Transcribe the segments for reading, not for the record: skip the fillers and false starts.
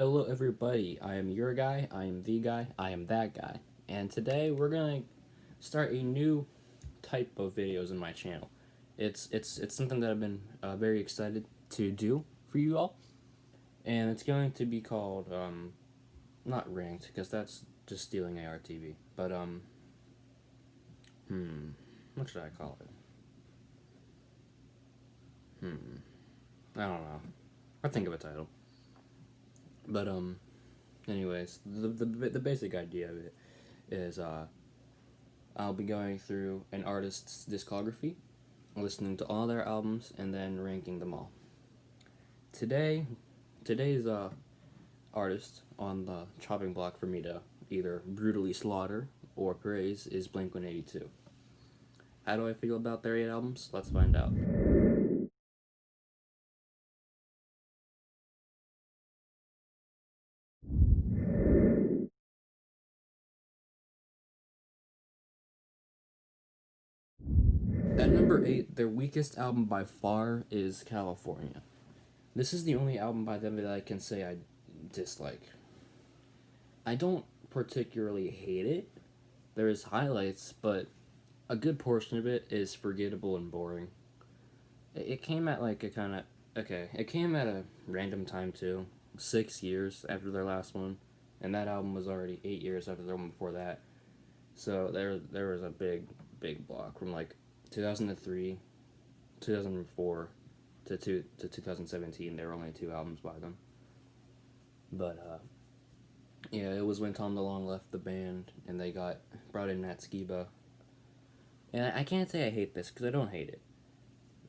Hello, everybody. I am your guy. I am the guy. I am that guy. And today we're gonna start a new type of videos in my channel. It's something that I've been very excited to do for you all, and it's going to be called not ranked because that's just stealing ARTV. But what should I call it? I don't know. I'll think of a title. But anyways, the basic idea of it is I'll be going through an artist's discography, listening to all their albums, and then ranking them all. Today's artist on the chopping block for me to either brutally slaughter or praise is blink-182. How do I feel about their 8 albums? Let's find out. At number 8, their weakest album by far is California. This is the only album by them that I can say I dislike. I don't particularly hate it. There's highlights, but a good portion of it is forgettable and boring. It came at like a kind of okay. It came at a random time too. 6 years after their last one, and that album was already 8 years after the one before that. So there was a big block from like 2003, 2004 to 2017. There were only 2 albums by them. But yeah, it was when Tom DeLonge left the band and they got brought in Nat Skiba. And I can't say I hate this because I don't hate it.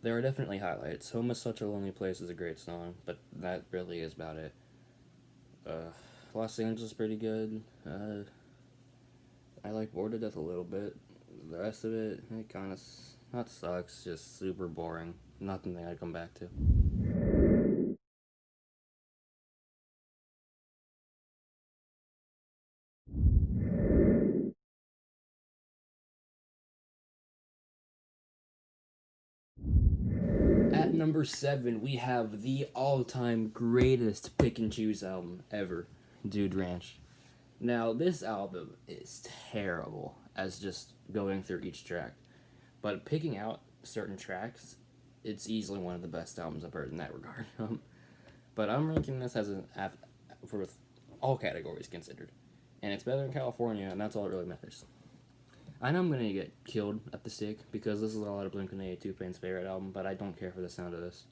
There are definitely highlights. Home is Such a Lonely Place is a great song, but that really is about it. Los Angeles is pretty good. I like Bored to Death a little bit. The rest of it kind of not sucks, just super boring. Nothing that I'd come back to. At number 7, we have the all-time greatest pick and choose album ever, Dude Ranch. Now, this album is terrible as just going through each track, but picking out certain tracks, it's easily one of the best albums I've heard in that regard. But I'm ranking this as for all categories considered, and it's better than California, and that's all that really matters. I know I'm gonna get killed at the stake because this is a lot of Blink-182 fans' favorite album, but I don't care for the sound of this.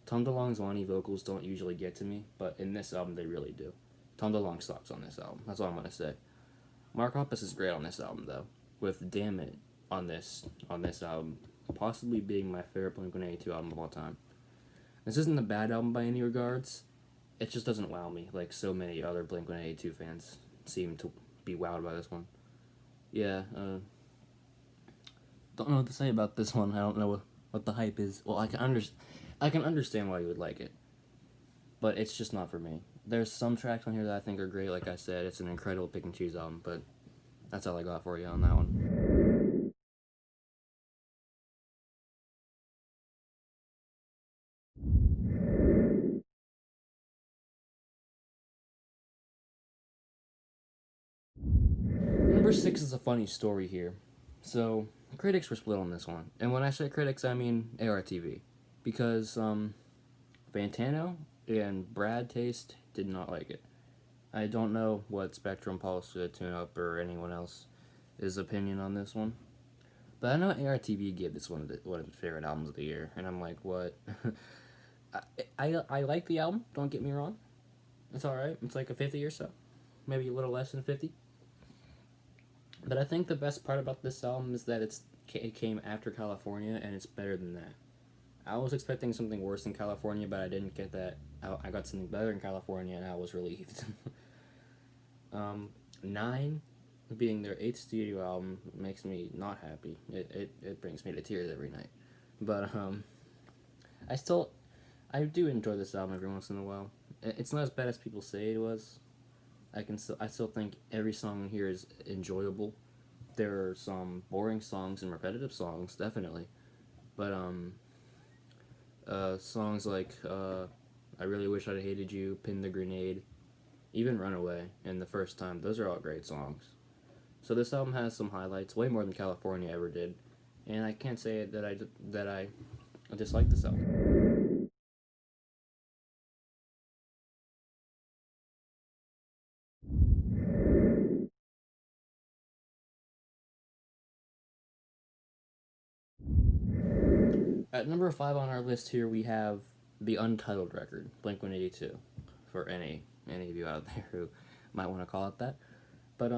Tom DeLonge's whiny vocals don't usually get to me, but in this album they really do. Tom DeLonge sucks on this album. That's all I'm gonna say. Mark Hoppus is great on this album though, with Damn It on this album possibly being my favorite Blink-182 album of all time. This isn't a bad album by any regards. It just doesn't wow me like so many other Blink-182 fans seem to be wowed by this one. Yeah, don't know what to say about this one. I don't know what the hype is. Well, I can understand why you would like it, but it's just not for me. There's some tracks on here that I think are great. Like I said, it's an incredible pick and choose album, but that's all I got for you on that one. Number 6 is a funny story here. So, critics were split on this one. And when I say critics, I mean ARTV. Because, Fantano and Brad Taste did not like it. I don't know what Spectrum Pulse, Tune Up, or anyone else's opinion on this one. But I know ARTV gave this one of its favorite albums of the year. And I'm like, what? I like the album, don't get me wrong. It's alright. It's like a 50 or so. Maybe a little less than 50. But I think the best part about this album is that it came after California, and it's better than that. I was expecting something worse in California, but I didn't get that. I got something better in California, and I was relieved. 9 being their 8th studio album makes me not happy. It brings me to tears every night. But I still I do enjoy this album every once in a while. It's not as bad as people say it was. I still think every song here is enjoyable. There are some boring songs and repetitive songs, definitely. But songs like I Really Wish I'd Hated You, Pin the Grenade, Even Runaway and The First Time, those are all great songs. So this album has some highlights, way more than California ever did, and I can't say that I dislike this album. At number 5 on our list here, we have the untitled record, Blink-182, for any of you out there who might want to call it that. But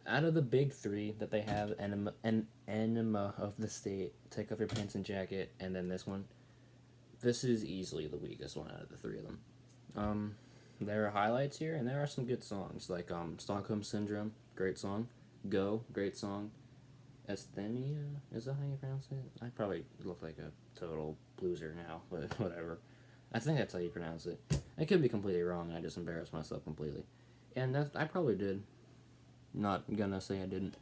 out of the big three that they have, Enema of the State, Take Off Your Pants and Jacket, and then this one, this is easily the weakest one out of the three of them. There are highlights here, and there are some good songs, like Stockholm Syndrome, great song. Go, great song. Asthenia, is that how you pronounce it? I probably look like a total loser now, but whatever. I think that's how you pronounce it. I could be completely wrong, and I just embarrassed myself completely. And I probably did. Not gonna say I didn't.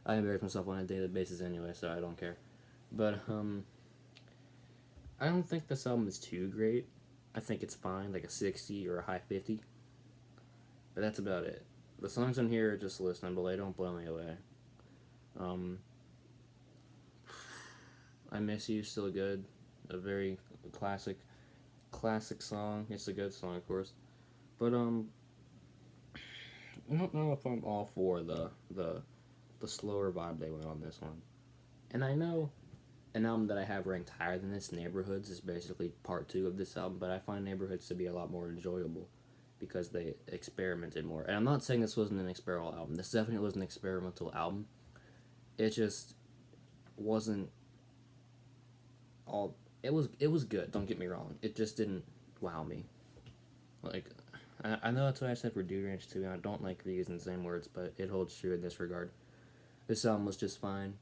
I embarrass myself on a daily basis anyway, so I don't care. But, I don't think this album is too great. I think it's fine, like a 60 or a high 50. But that's about it. The songs on here are just listenable, they don't blow me away. I Miss You, still good. A very classic song. It's a good song, of course. But, I don't know if I'm all for the slower vibe they went on this one. And I know an album that I have ranked higher than this, Neighborhoods, is basically part 2 of this album, but I find Neighborhoods to be a lot more enjoyable because they experimented more. And I'm not saying this wasn't an experimental album. This definitely was an experimental album. It just wasn't all. It was good. Don't get me wrong. It just didn't wow me. Like, I know that's what I said for Dude Ranch too, and I don't like reusing the same words, but it holds true in this regard. This album was just fine.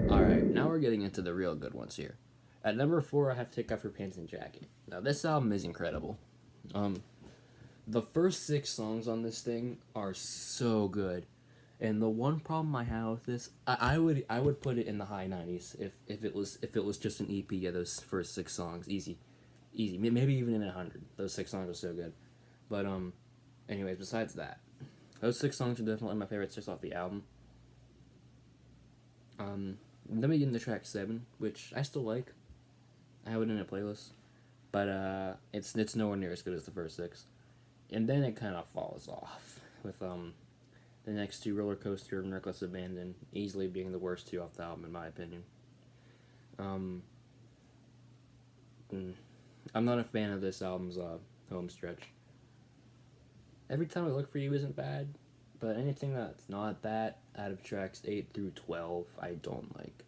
Alright, now we're getting into the real good ones here. At number 4, I have Take Off Your Pants and Jacket. Now, this album is incredible. The first 6 songs on this thing are so good. And the one problem I have with this, I would put it in the high 90s if it was just an EP of those first 6 songs, easy, maybe even in 100. Those 6 songs are so good, but anyways, besides that, those 6 songs are definitely my favorite 6 off the album. Then we get into track 7, which I still like. I have it in a playlist, but it's nowhere near as good as the first 6, and then it kind of falls off with the next 2, Roller Coaster and Reckless Abandon, easily being the worst 2 off the album, in my opinion. I'm not a fan of this album's home stretch. Every Time I Look For You isn't bad, but anything that's not that, out of tracks 8 through 12, I don't like.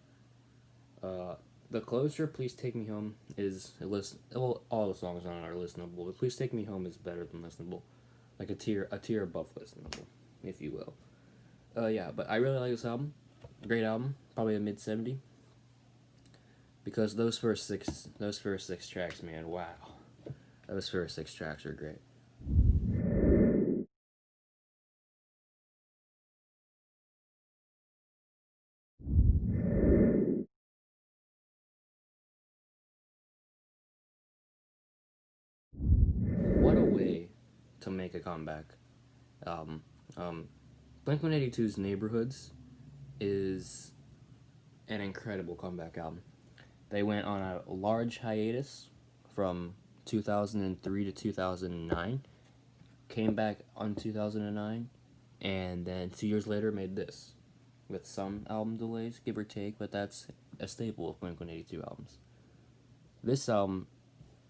The closer, Please Take Me Home, is well, all the songs on it are listenable, but Please Take Me Home is better than listenable. Like a tier above listenable, if you will. Yeah, but I really like this album. Great album, probably a mid 70. Because those first six tracks, man, wow. Those first 6 tracks are great. What a way to make a comeback. Um, Blink-182's Neighborhoods is an incredible comeback album. They went on a large hiatus from 2003 to 2009, came back on 2009, and then 2 years later made this, with some album delays, give or take, but that's a staple of Blink-182 albums. This album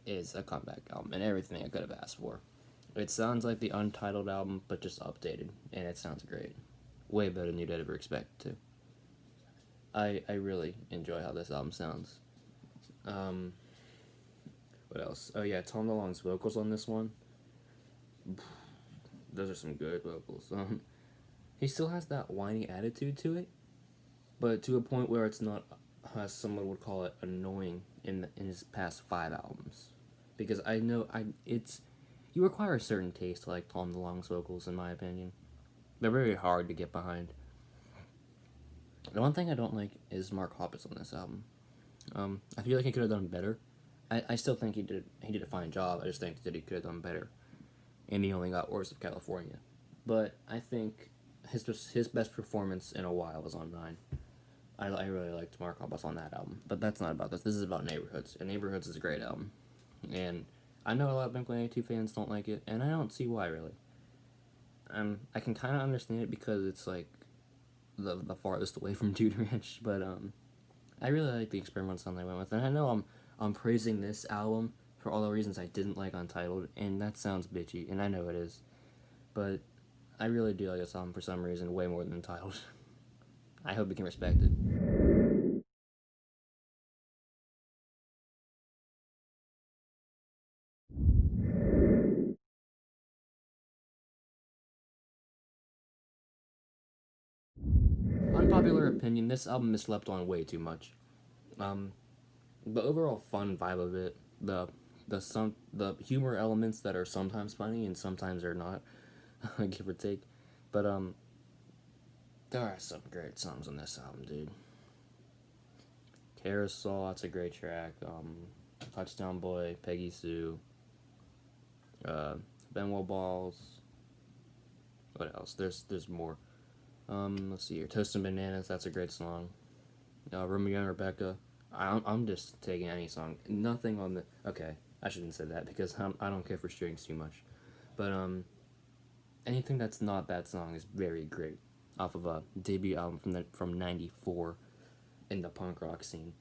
is a comeback album, and everything I could have asked for. It sounds like the Untitled album, but just updated, and it sounds great. Way better than you'd ever expect to. I really enjoy how this album sounds. What else? Oh yeah, Tom DeLonge's vocals on this one. Those are some good vocals. He still has that whiny attitude to it, but to a point where it's not, as someone would call it, annoying in his past 5 albums. Because I know it's you require a certain taste to like Tom DeLonge's vocals, in my opinion. They're very hard to get behind. The one thing I don't like is Mark Hoppus on this album. I feel like he could have done better. I still think he did a fine job. I just think that he could have done better, and he only got Worst of California. But I think his best performance in a while was on 9. I really liked Mark Hoppus on that album. But that's not about this. This is about Neighborhoods, and Neighborhoods is a great album. And I know a lot of blink-182 fans don't like it, and I don't see why, really. I can kind of understand it because it's like the farthest away from Dude Ranch, but I really like the experimental sound they went with, and I know I'm praising this album for all the reasons I didn't like Untitled, and that sounds bitchy, and I know it is, but I really do like this album for some reason way more than Untitled. I hope you can respect it. Unpopular opinion: this album is slept on way too much. The overall fun vibe of it, the humor elements that are sometimes funny and sometimes are not, give or take, but there are some great songs on this album, dude. Carousel, that's a great track. Touchdown Boy, Peggy Sue, Benwell Balls. What else? There's more. Let's see here. Toast and Bananas, that's a great song. Romeo and Rebecca. I'm just taking any song. Nothing on the. Okay, I shouldn't say that because I don't care for strings too much. But anything that's not that song is very great. Off of a debut album from '94 in the punk rock scene,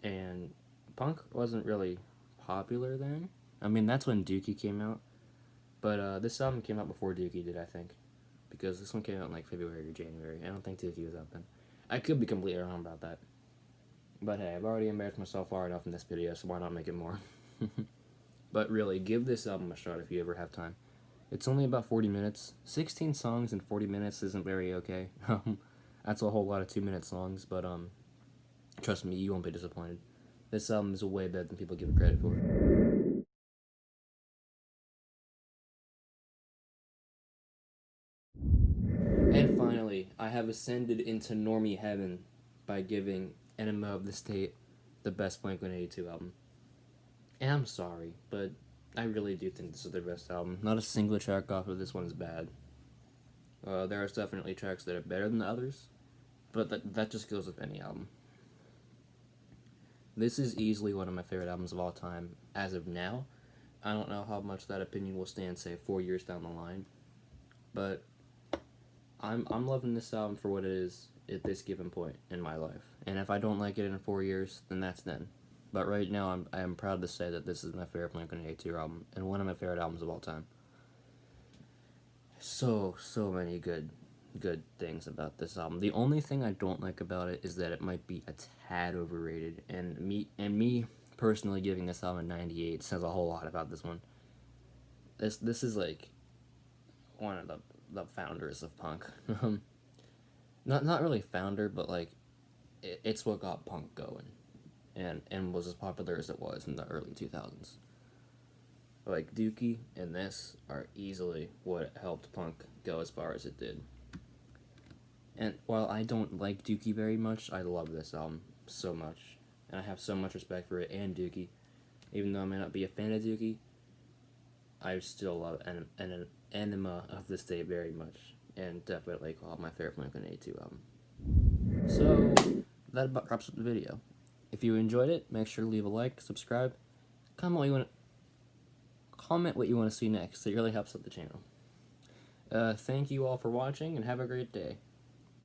and punk wasn't really popular then. I mean, that's when Dookie came out, but this album came out before Dookie did, I think, because this one came out in like February or January. I don't think Dookie was out then. I could be completely wrong about that. But hey, I've already embarrassed myself far enough in this video, so why not make it more? But really, give this album a shot if you ever have time. It's only about 40 minutes. 16 songs in 40 minutes isn't very okay. That's a whole lot of 2-minute songs, but trust me, you won't be disappointed. This album is way better than people give it credit for. And finally, I have ascended into normie heaven by giving Enema of the State the best Blink-182 album. And I'm sorry, but I really do think this is their best album. Not a single track off of this one is bad. There are definitely tracks that are better than the others, but that just goes with any album. This is easily one of my favorite albums of all time as of now. I don't know how much that opinion will stand, say, 4 years down the line, but I'm loving this album for what it is at this given point in my life. And if I don't like it in 4 years, then that's then. But right now, I am proud to say that this is my favorite Blink-182 album and one of my favorite albums of all time. So many good things about this album. The only thing I don't like about it is that it might be a tad overrated, and me personally giving this album a 98 says a whole lot about this one. This is like one of the founders of punk. Not really founder, but like it's what got punk going, and was as popular as it was in the early 2000s. Like Dookie and this are easily what helped punk go as far as it did. And while I don't like Dookie very much, I love this album so much, and I have so much respect for it and Dookie. Even though I may not be a fan of Dookie, I still love an Enema of the State very much, and definitely call it my favorite Blink-182 album. So that about wraps up the video. If you enjoyed it, make sure to leave a like, subscribe, comment what you want to see next. It really helps out the channel. Thank you all for watching, and have a great day.